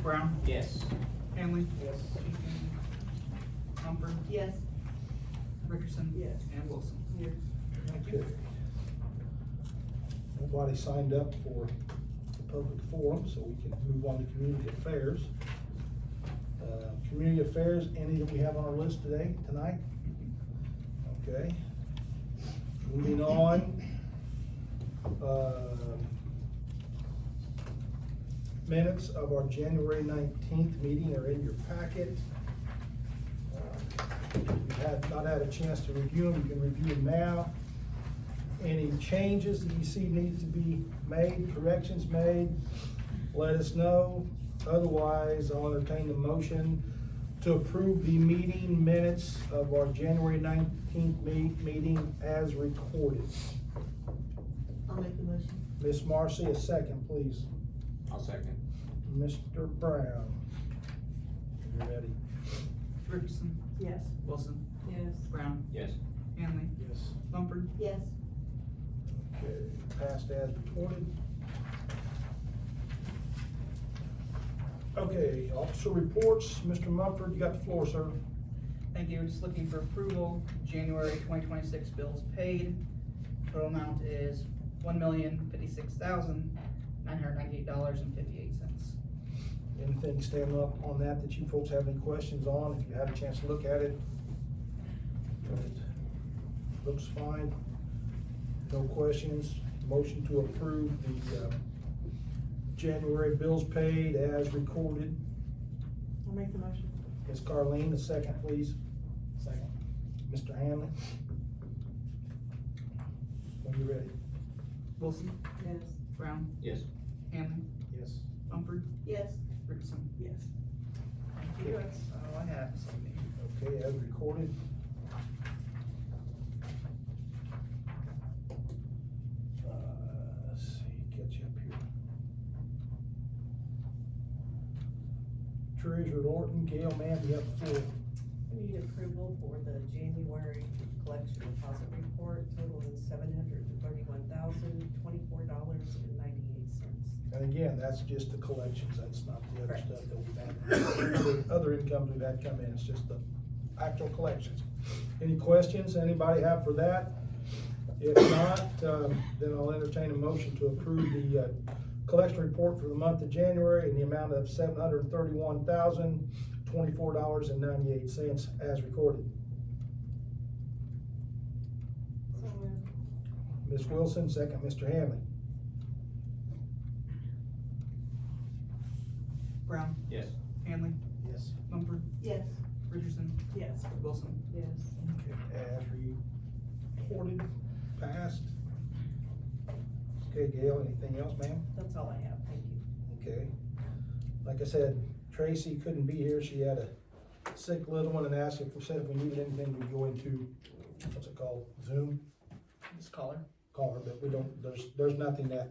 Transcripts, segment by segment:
Brown, Yes. Hanley, Yes. Mumford, Yes. Richardson. Yes. And Wilson. Here. Okay. Nobody signed up for the public forum, so we can move on to community affairs. Community affairs, any that we have on our list tonight? Okay. Moving on. Minutes of our January 19th meeting are in your packet. If you have not had a chance to review them, you can review them now. Any changes that you see needs to be made, corrections made, let us know. Otherwise, I'll entertain the motion to approve the meeting minutes of our January 19th meeting as recorded. I'll make the motion. Miss Marcy, a second, please. I'll second. Mr. Brown. You ready? Richardson, Yes. Wilson, Yes. Brown, Yes. Hanley, Yes. Mumford. Yes. Okay, passed as reported. Okay, officer reports, Mr. Mumford, you got the floor, sir. Thank you. Just looking for approval. January 2026 bills paid. Total amount is $1,056,998.58. Anything stand up on that you folks have any questions on, if you had a chance to look at it? It looks fine. No questions. Motion to approve the, January bills paid as recorded. I'll make the motion. Ms. Carleen, a second, please. Second. Mr. Hanley? When you're ready. Wilson, Yes. Brown, Yes. Hanley, Yes. Mumford, Yes. Richardson. Yes. Thank you. That's all I have this evening. Okay, as recorded. Let's see, catch you up here. Treasurer Norton, Gail, ma'am, you have the floor. We need approval for the January collection deposit report, total is $731,024.98. And again, that's just the collections, that's not the other Correct. stuff that we've had. Other incomes we've had come in, it's just the actual collections. Any questions anybody have for that? If not, then I'll entertain a motion to approve the, collection report for the month of January in the amount of $731,024.98 as recorded. So moved. Ms. Wilson, second, Mr. Hanley. Brown, Yes. Hanley, Yes. Mumford, Yes. Richardson, Yes. Wilson. Yes. Okay, as reported, passed. Okay, Gail, anything else, ma'am? That's all I have, thank you. Okay. Like I said, Tracy couldn't be here. She had a sick little one and asked if we said if we needed anything, we'd go into, what's it called, Zoom? Just call her. Call her, but we don't, there's nothing that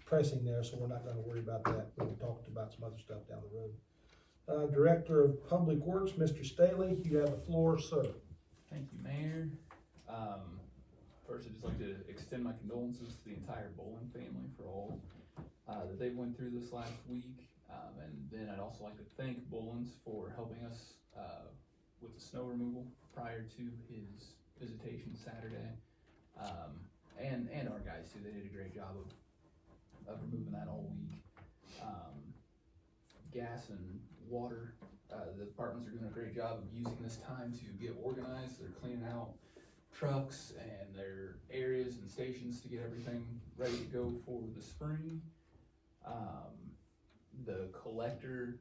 pressing there, so we're not gonna worry about that. We'll talk about some other stuff down the road. Director of Public Works, Mr. Staley, you have the floor, sir. Thank you, Mayor. First, I'd just like to extend my condolences to the entire Bolin family for all that they went through this last week. And then I'd also like to thank Bolins for helping us with the snow removal prior to his visitation Saturday. And our guys too, they did a great job of removing that all week. Gas and water, the departments are doing a great job of using this time to get organized. They're cleaning out trucks and their areas and stations to get everything ready to go for the spring. The collector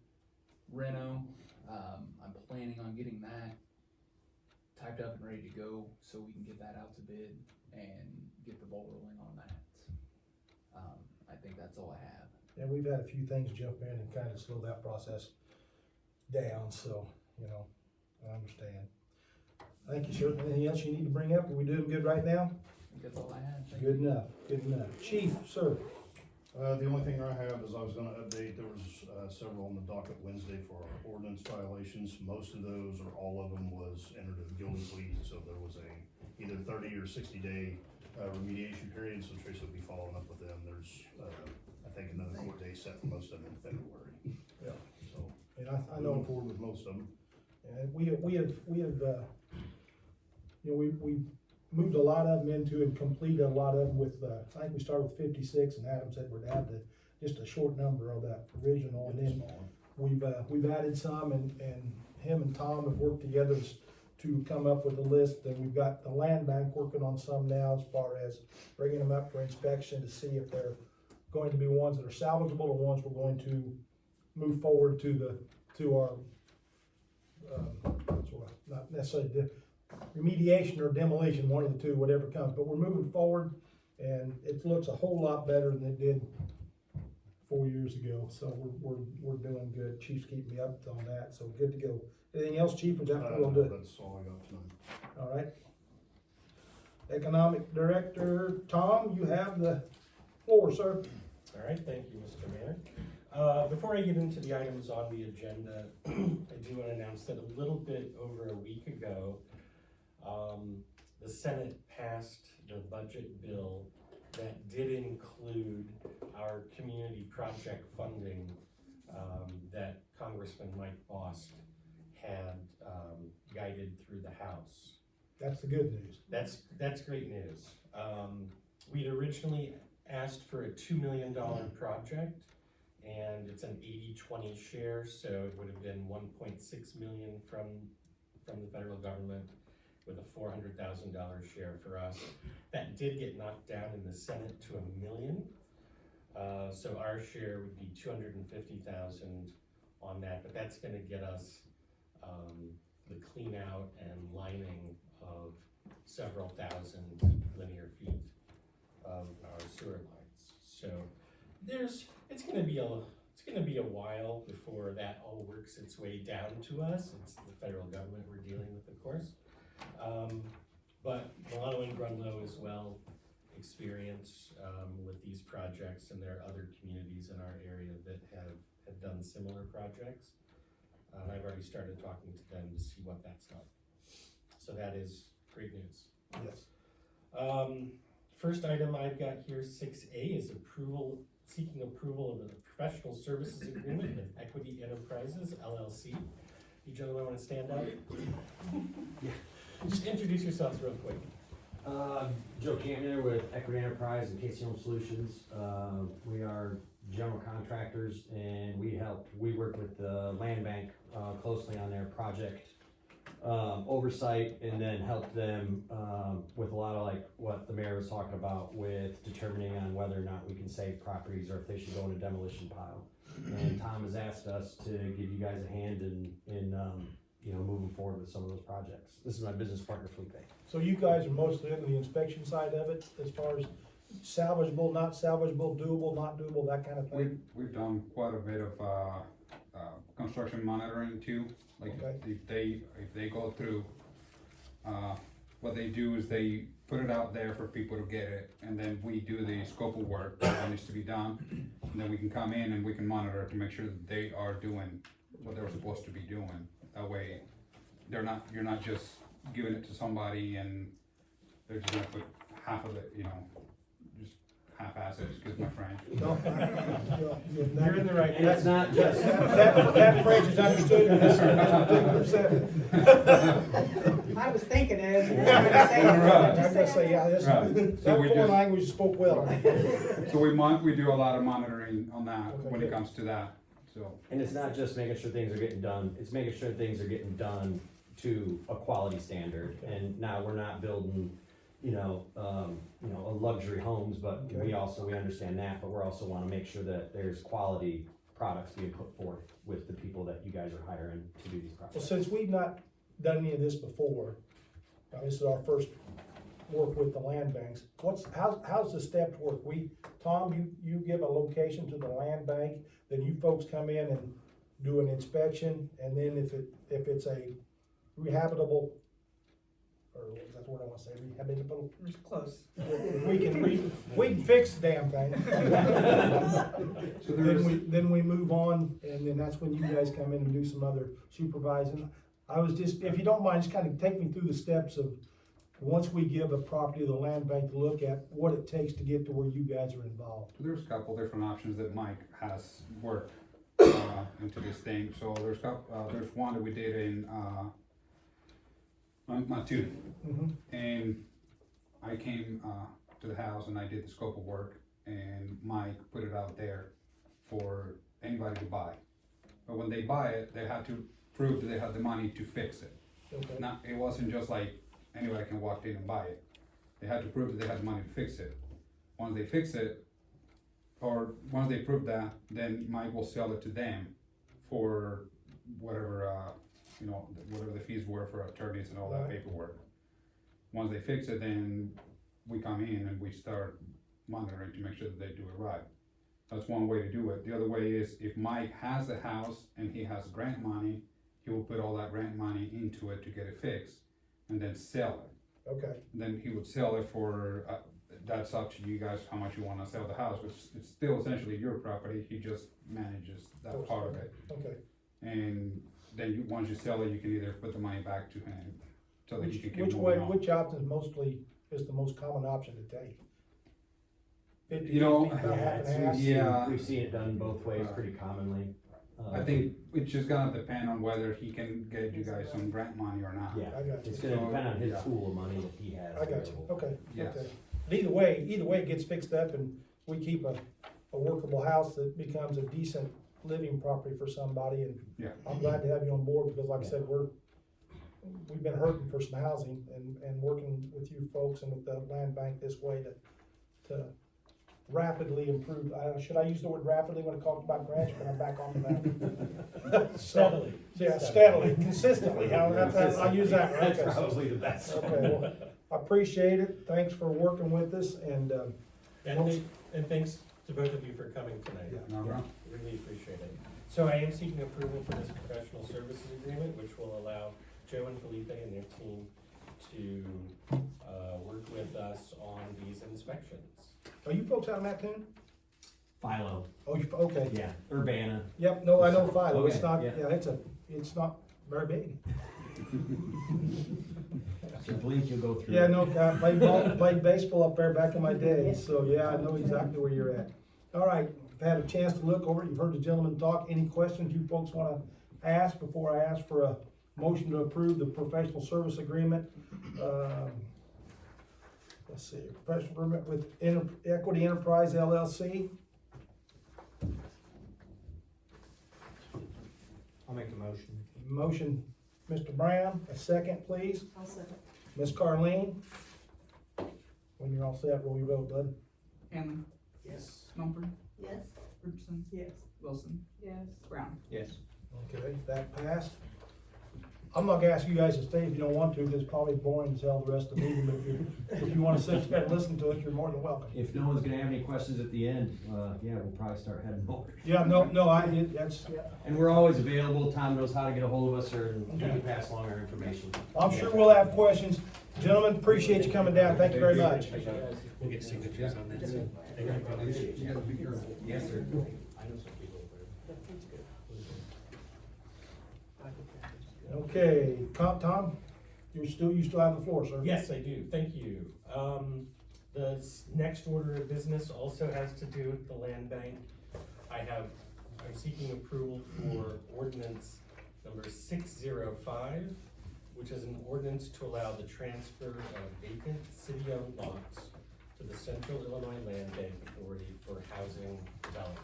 reno, I'm planning on getting that typed up and ready to go so we can get that out to bid and get the ball rolling on that. I think that's all I have. And we've had a few things jump in and kind of slow that process down, so, you know, I understand. Thank you, sir. Anything else you need to bring up? Are we doing good right now? I think that's all I have. Thank Good enough, good enough. Chief, sir. The only thing I have is I was gonna update, there was several on the docket Wednesday for our ordinance violations. Most of those, or all of them, was entered a guilty plea, so there was a either 30 or 60 day remediation period, so Tracy will be following up with them. There's, I think, another court date set for most of them in February. I know. Moving forward with most of them. And we have, you know, we've moved a lot of them into and completed a lot of them with, I think we started with 56 and Adam said we'd add just a short number of that original. And then we've added some and him and Tom have worked together to come up with a list. And we've got the land bank working on some now as far as bringing them up for inspection to see if they're going to be ones that are salvageable or ones we're going to move forward to our not necessarily remediation or demolition, one of the two, whatever comes, but we're moving forward and it looks a whole lot better than it did 4 years ago, so we're doing good. Chief's keeping me up on that, so good to go. Anything else, Chief, or that we'll do? That's all I got tonight. All right. Economic Director, Tom, you have the floor, sir. All right, thank you, Mr. Mayor. Before I get into the items on the agenda, I do want to announce that a little bit over a week ago, the Senate passed the budget bill that did include our community project funding that Congressman Mike Bost had guided through the House. That's the good news. That's great news. We'd originally asked for a $2 million project, and it's an 80-20 share, so it would have been 1.6 million from the federal government with a $400,000 share for us. That did get knocked down in the Senate to $1 million. So our share would be 250,000 on that, but that's gonna get us the clean out and lining of several thousand linear feet of our sewer lines. So it's gonna be a while before that all works its way down to us. It's the federal government we're dealing with, of course. But Milano and Grunlow is well experienced with these projects, and there are other communities in our area that have done similar projects. I've already started talking to them to see what that's like. So that is great news. Yes. First item I've got here, 6A, is seeking approval of a professional services agreement with Equity Enterprises, LLC. You gentlemen want to stand up? Just introduce yourselves real quick. Joe Cantner with Equity Enterprise and Casey Home Solutions. We are general contractors, and we work with the land bank closely on their project oversight, and then help them with a lot of like what the mayor was talking about with determining on whether or not we can save properties or if they should go in a demolition pile. And Tom has asked us to give you guys a hand in moving forward with some of those projects. This is my business partner, Felipe. So you guys are mostly in the inspection side of it, as far as salvageable, not salvageable, doable, not doable, that kind of thing? We've done quite a bit of construction monitoring too. Like Okay. if they go through, what they do is they put it out there for people to get it, and then we do the scope of work that needs to be done. And then we can come in and we can monitor to make sure that they are doing what they're supposed to be doing. That way, you're not just giving it to somebody and they're just gonna put half of it, just half-ass it, excuse my French. No, You're in the right. And it's not just, that phrase is understood in this particular setting. I was thinking it, I'm gonna say, yeah, this, Right. that So we foreign just- language spoke well. So we do a lot of monitoring on that when it comes to that, so. and it's not just making sure things are getting done, it's making sure things are getting done to a quality standard. And now we're not building, a luxury homes, but we understand that, but we also wanna make sure that there's quality products being put forth with the people that you guys are hiring to do these Well, projects. since we've not done any of this before, this is our first work with the land banks, how's the steps work? Tom, you give a location to the land bank, then you folks come in and do an inspection, and then if it's a rehabitable, or that's what I wanna say, rehabitable, It's close. we can fix the damn thing. So there's, Then we move on, and then that's when you guys come in and do some other supervising. I was just, if you don't mind, just kind of take me through the steps of, once we give a property to the land bank to look at, what it takes to get to where you guys are involved. there's a couple different options that Mike has worked into this thing. So there's one that we did in, Mattoon. Mhm. And I came, to the house and I did the scope of work, and Mike put it out there for anybody to buy. But when they buy it, they have to prove that they have the money to fix it. Okay. Not, it wasn't just like anybody can walk in and buy it. They had to prove that they had the money to fix it. Once they fix it, or once they prove that, then Mike will sell it to them for whatever, whatever the fees were for attorneys and all that Right. paperwork. Once they fix it, then we come in and we start monitoring to make sure that they do it right. That's one way to do it. The other way is if Mike has the house and he has grant money, he will put all that grant money into it to get it fixed and then sell it. Okay, Then he would sell it for, that's up to you guys how much you wanna sell the house, which it's still essentially your property, he just manages that part of it. okay. And then once you sell it, you can either put the money back to him, so that you can keep Which moving way, on. which option is the most common option to take? 50, You know, about half and half? Yeah. We've seen it done both ways pretty commonly. I think it's just gonna depend on whether he can get you guys some grant money or not. Yeah, I got you. it's gonna depend on his Yeah. pool of money that he has I got you, available. okay, Yes. okay. But either way, it gets fixed up and we keep a workable house that becomes a decent living property for somebody, and Yeah. I'm glad to have you on board, because like I said, we've been hurting for some housing, and working with you folks and with the land bank this way to rapidly improve, should I use the word rapidly when I talk about grants, but I'm back on that. Steadily. Yeah, steadily, consistently, I'll use that, right? That's probably the best. Okay, well, I appreciate it, thanks for working with us, and, And thanks to both of you for coming tonight. Yeah. No problem. Really appreciate it. So I am seeking approval for this professional services agreement, which will allow Joe and Felipe and their team to, work with us on these inspections. are you folks out in Mattoon? Philo, Oh, okay, yeah, Urbana. yep, no, I know Philo, it's Okay, not, yeah. it's not very big. If you blink, you'll go through. Yeah, it. no, I played baseball up there back in my day, so yeah, I know exactly where you're at. All right, I've had a chance to look over it, you've heard the gentleman talk, any questions you folks wanna ask before I ask for a motion to approve the professional service agreement? Let's see, professional agreement with Equity Enterprise LLC. I'll make the motion. Motion, Mr. Brown, a second, please. I'll second. Ms. Carleen? When you're all set, roll your vote, bud. Hanley, Yes. Mumford, Yes. Richardson, Yes. Wilson, Yes. Brown. Yes. Okay, that passed. I'm not gonna ask you guys to stay if you don't want to, because it's probably boring as hell the rest of the meeting, but if you wanna sit there and listen to it, you're more than welcome. If no one's gonna have any questions at the end, yeah, we'll probably start heading over. Yeah, no, that's, And we're always available, Tom knows how to get a hold of us, or he can pass along our information. I'm sure we'll have questions. Gentlemen, appreciate you coming down, thank you very much. We'll get signatures on that. You gotta be careful. Yes, sir. Okay, Tom, you still have the floor, sir. Yes, I do, thank you. The next order of business also has to do with the land bank. I'm seeking approval for ordinance number 605, which is an ordinance to allow the transfer of vacant city-owned lots to the Central Illinois Land Bank Authority for housing development.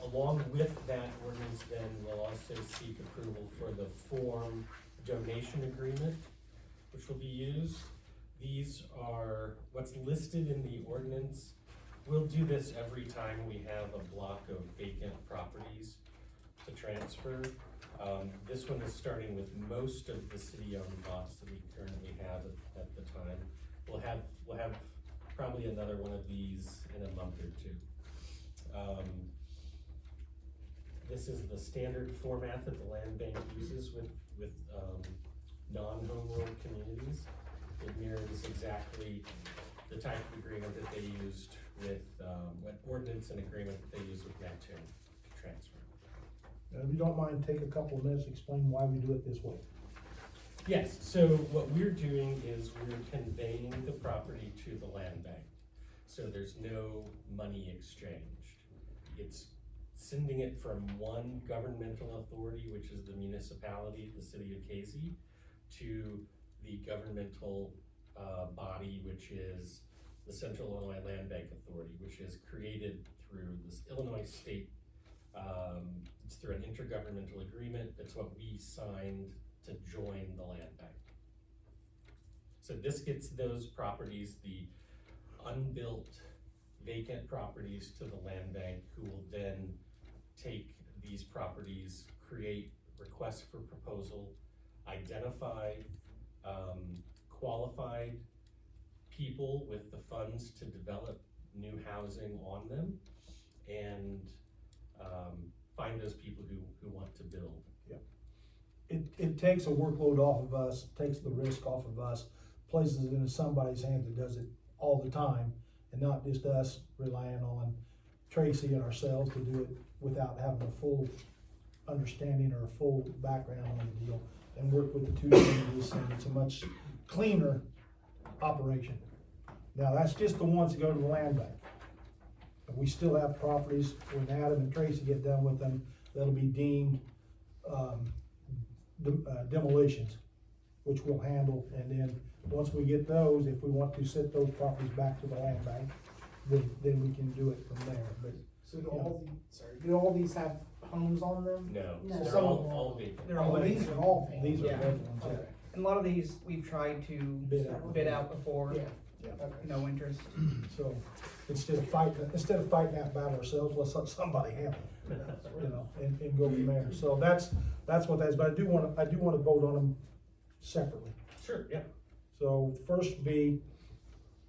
Along with that ordinance, then we'll also seek approval for the form donation agreement, which will be used. These are what's listed in the ordinance. We'll do this every time we have a block of vacant properties to transfer. This one is starting with most of the city-owned lots that we currently have at the time. We'll have probably another one of these in a month or two. This is the standard format that the land bank uses with non-home rule communities. It mirrors exactly the type of agreement that they used with, what ordinance and agreement that they used with Mattoon to transfer. If you don't mind, take a couple of minutes, to explain why we do it this way. Yes, so what we're doing is we're conveying the property to the land bank. So there's no money exchanged. It's sending it from one governmental authority, which is the municipality, the city of Casey, to the governmental body, which is the Central Illinois Land Bank Authority, which is created through this Illinois state. It's through an intergovernmental agreement. That's what we signed to join the land bank. So this gets those properties, the unbuilt vacant properties, to the land bank, who will then take these properties, create requests for proposal, identify qualified people with the funds to develop new housing on them, and find those people who want to build. It takes a workload off of us, takes the risk off of us, places it into somebody's hands that does it all the time, and not just us relying on Tracy and ourselves to do it without having a full understanding or a full background on the deal, and work with the two communities, and it's a much cleaner operation. Now, that's just the ones that go to the land bank. But we still have properties, when Adam and Tracy get done with them, that'll be deemed demolitions, which we'll handle, and then, once we get those, if we want to set those properties back to the land bank, then we can do it from there, but. So do all these have homes on them? No, No. they're Some all vacant. They're all Oh, these vacant. are all vacant. These are Yeah. vacant ones, yeah. Okay. And a lot of these, we've tried to Bid out. before, Yeah. Yeah. Okay. no interest. So, instead of fighting that battle ourselves, let's let somebody handle it, you know, and go from there. So that's what that is, but I do wanna vote on them separately. Sure, yeah. So first be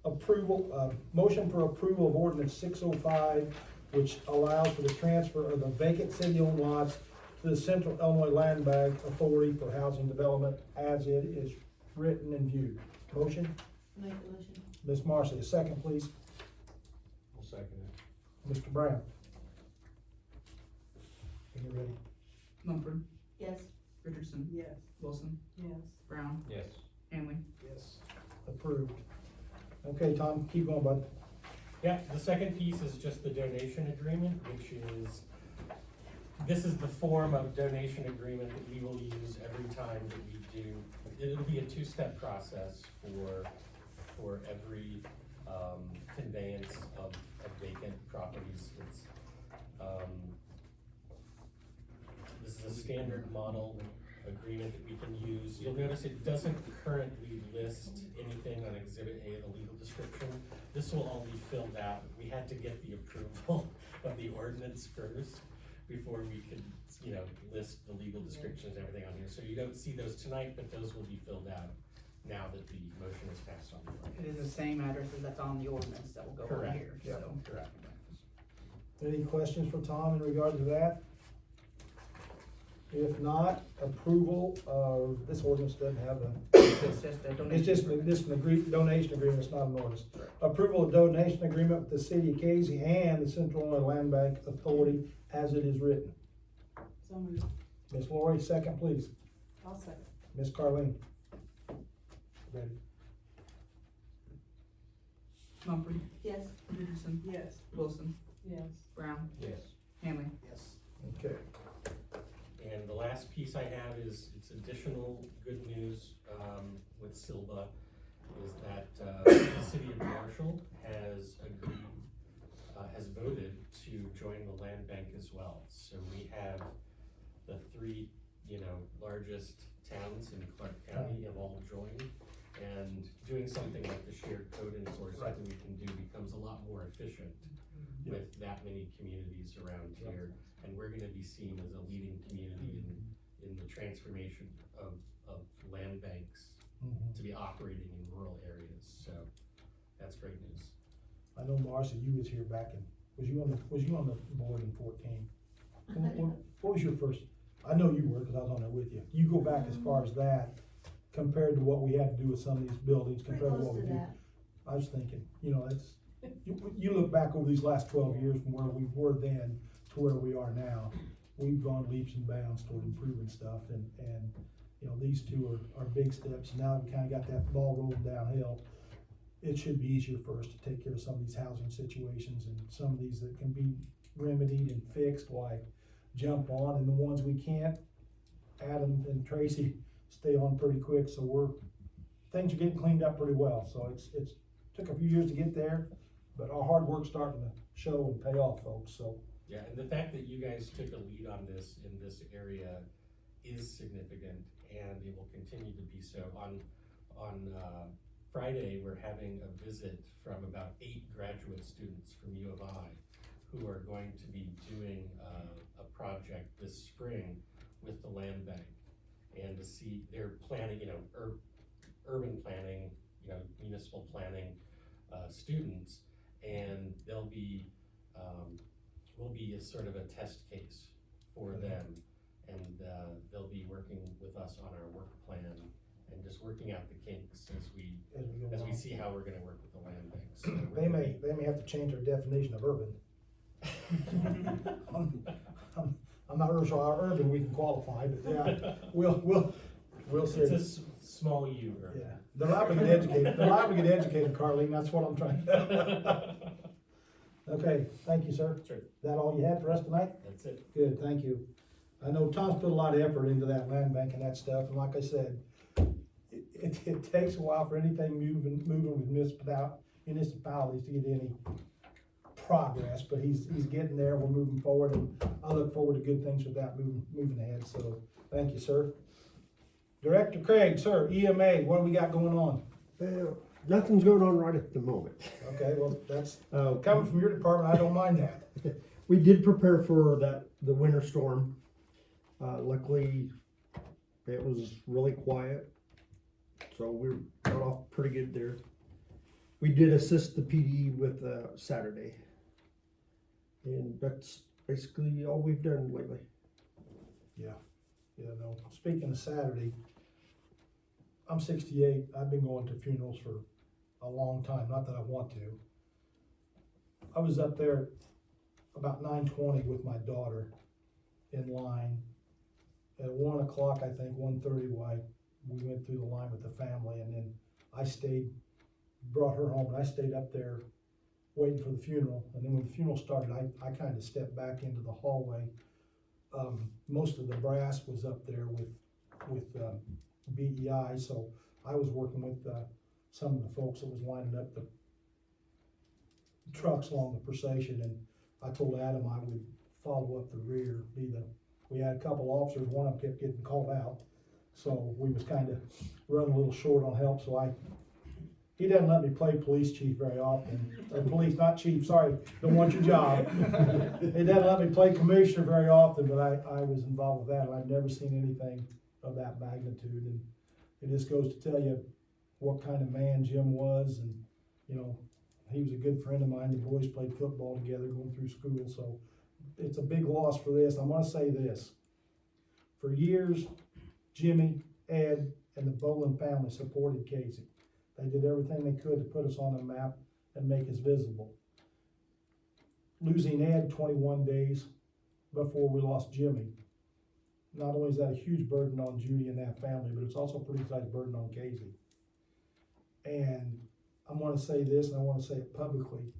approval, motion for approval of ordinance 605, which allows for the transfer of the vacant city-owned lots to the Central Illinois Land Bank Authority for Housing Development as it is written and viewed. Motion, Make the motion. Ms. Marcy, a second, please. I'll second it. Mr. Brown. Are you ready? Mumford, Yes. Richardson, Yes. Wilson, Yes. Brown, Yes. Hanley. Yes. Approved. Okay, Tom, keep going, bud. Yeah, the second piece is just the donation agreement, which is, this is the form of donation agreement that we will use every time that we do. It'll be a two-step process for every conveyance of vacant properties. It's, this is a standard model agreement that we can use. You'll notice it doesn't currently list anything on Exhibit A of the legal description. This will all be filled out. We had to get the approval of the ordinance first before we could, list the legal descriptions and everything on here. So you don't see those tonight, but those will be filled out now that the motion is passed on the floor. It is the same addresses that's on the ordinance that will go on Correct. here, Yeah. so. Correct. Any questions for Tom in regard to that? If not, approval of, this ordinance doesn't have a, It's just a donation. it's just agreement. donation agreement, it's not an ordinance. Correct. Approval of donation agreement with the city of Casey and the Central Illinois Land Bank Authority as it is written. So moved. Ms. Lori, second, please. I'll second. Ms. Carleen. Ready? Mumford, Yes. Richardson, Yes. Wilson, Yes. Brown, Yes. Hanley. Yes. Okay. And the last piece I have is, it's additional good news, with Silva, is that, the city of Marshall has agreed, has voted to join the land bank as well. So we have the three, largest towns in Clark County have all joined. And doing something like the shared code enforcement that we can do becomes a lot more efficient with that many communities around here. And we're gonna be seen as a leading community in the transformation of land banks to be operating in rural areas, so that's great news. I know Marcia, you was here back in, was you on the board in 14? What was your first, I know you were, cause I was on there with you. You go back as far as that, compared to what we had to do with some of these buildings, Pretty compared to close what to we do. that. I was thinking, that's, you look back over these last 12 years from where we were then to where we are now, we've gone leaps and bounds toward improving stuff, and these two are big steps. Now we kinda got that ball rolling downhill. It should be easier for us to take care of some of these housing situations and some of these that can be remedied and fixed, why jump on, and the ones we can't, Adam and Tracy stay on pretty quick, so things are getting cleaned up pretty well, so it's took a few years to get there, but our hard work's starting to show and pay off, folks, so. Yeah, and the fact that you guys took a lead on this in this area is significant, and it will continue to be so. On Friday, we're having a visit from about 8 graduate students from U of I who are going to be doing a project this spring with the land bank, and to see, they're planning, urban planning, municipal planning students, and they'll be, will be a sort of a test case for them, and they'll be working with us on our work plan and just working out the kinks as we see how we're gonna work with the land banks. So They may have to change their definition of urban. I'm not really sure how urban we can qualify, but yeah, we'll see. It's a small U. Yeah, they're liable to get educated, Carlene, that's what I'm trying to. Okay, thank you, sir. Sure. That all you had for us tonight? That's it. Good, thank you. I know Tom's put a lot of effort into that land bank and that stuff, and like I said, it takes a while for anything moving with municipalities to get any progress, but he's getting there, we're moving forward, and I look forward to good things with that moving ahead, so thank you, sir. Director Craig, sir, EMA, what do we got going on? Nothing's going on right at the moment. Okay, well, that's, coming from your department, I don't mind that. We did prepare for the winter storm. Luckily, it was really quiet, so we got off pretty good there. We did assist the PD with Saturday, and that's basically all we've done lately. Yeah, no, speaking of Saturday, I'm 68, I've been going to funerals for a long time, not that I want to. I was up there about 9:20 with my daughter in line. At 1 o'clock, I think, 1:30, we went through the line with the family, and then I brought her home, and I stayed up there waiting for the funeral. And then when the funeral started, I kind of stepped back into the hallway. Most of the brass was up there with BEI, so I was working with some of the folks that was lining up the trucks along the procession, and I told Adam I would follow up the rear, we had a couple officers, one of them kept getting called out, so we was kind of running a little short on help, so he doesn't let me play police chief very often, or police, not chief, sorry, don't want your job. He doesn't let me play commissioner very often, but I was involved with that, and I've never seen anything of that magnitude, and it just goes to tell you what kind of man Jim was, and, he was a good friend of mine, the boys played football together going through school, so it's a big loss for this. I'm gonna say this, for years, Jimmy, Ed, and the Boland family supported Casey. They did everything they could to put us on the map and make us visible. Losing Ed 21 days before we lost Jimmy, not only is that a huge burden on Judy and that family, but it's also a pretty size burden on Casey. And I'm gonna say this, and I wanna say it publicly,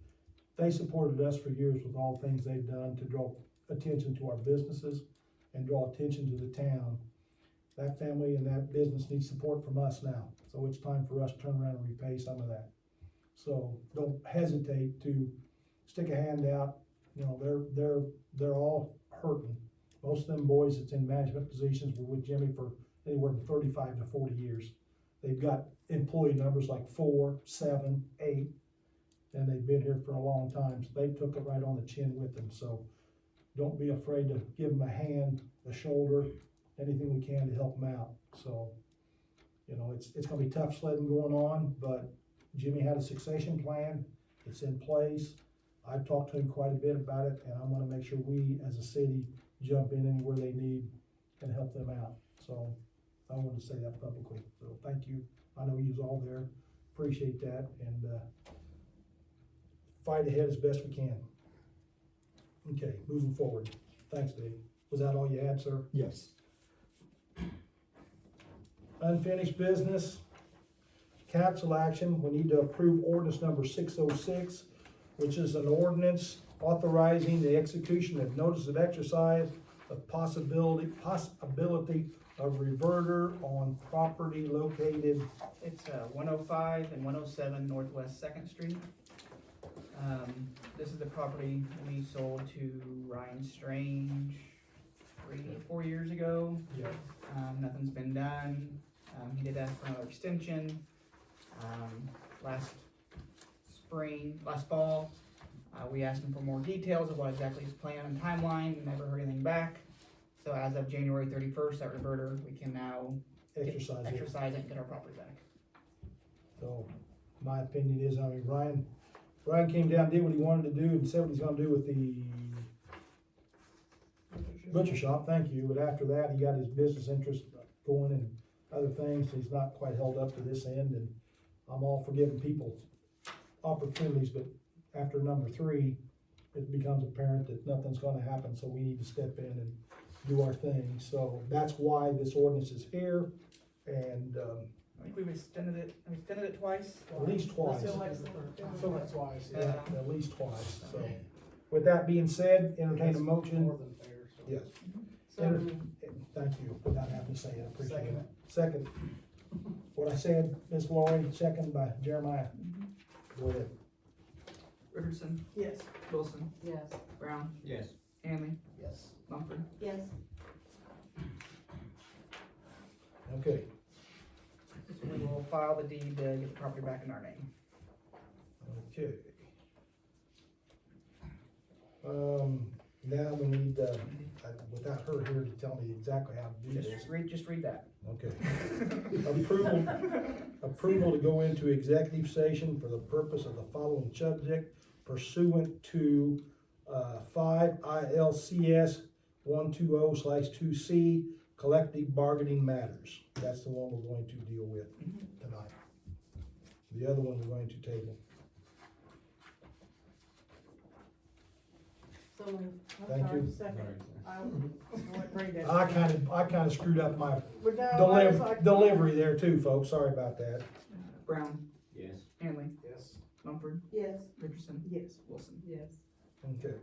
they supported us for years with all things they've done to draw attention to our businesses and draw attention to the town. That family and that business needs support from us now. So it's time for us to turn around and repay some of that. So don't hesitate to stick a hand out. They're all hurting. Most of them boys that's in management positions were with Jimmy for anywhere from 35 to 40 years. They've got employee numbers like 4, 7, 8, and they've been here for a long time. So they took it right on the chin with them. So don't be afraid to give them a hand, a shoulder, anything we can to help them out. So, it's gonna be tough sledding going on, but Jimmy had a succession plan. It's in place. I've talked to him quite a bit about it, and I'm gonna make sure we, as a city, jump in anywhere they need and help them out. So I wanted to say that publicly. So thank you. I know you was all there. Appreciate that, and fight ahead as best we can. Okay, moving forward. Thanks, Dave. Was that all you had, sir? Yes. Unfinished business, council action, we need to approve ordinance number 606, which is an ordinance authorizing the execution of notice of exercise of possibility of reverter on property located. It's 105 and 107 Northwest Second Street. This is the property we sold to Ryan Strange 3 or 4 years ago. Yeah. Nothing's been done. He did ask for another extension. Last fall, we asked him for more details of what exactly his plan and timeline, never heard anything back. So as of January 31st, that reverter, we can now Exercise it. exercise it and get our property back. So, my opinion is, I mean, Ryan came down, did what he wanted to do, and said what he's gonna do with the butcher shop, thank you, but after that, he got his business interest going and other things, he's not quite held up to this end, and I'm all for giving people opportunities, but after number 3, it becomes apparent that nothing's gonna happen, so we need to step in and do our thing, so that's why this ordinance is here, and, I think we've extended it twice. at least twice. I feel like twice, yeah. Yeah, at least twice, so. With that being said, entertain a motion. More than fair, so. Yes. So, Thank you, without having to say it, I appreciate Second. it. Second. What I said, Ms. Laurie, second by Jeremiah. Go ahead. Richardson, Yes. Wilson, Yes. Brown, Yes. Hanley, Yes. Mumford. Yes. Okay, So we will file the deed to get the property back in our name. okay. Now we need, without her here to tell me exactly how to do this. Just read that. Okay. Approval to go into executive session for the purpose of the following subject pursuant to, 5 ILCS 120/2C, collective bargaining matters. That's the one we're going to deal with tonight. The other one we're going to table. So moved. Thank I'm sorry, you. second. I went read that. I kinda screwed up my But no, I was like- delivery there too, folks, sorry about that. Brown, Yes. Hanley, Yes. Mumford, Yes. Richardson, Yes. Wilson. Yes. Okay.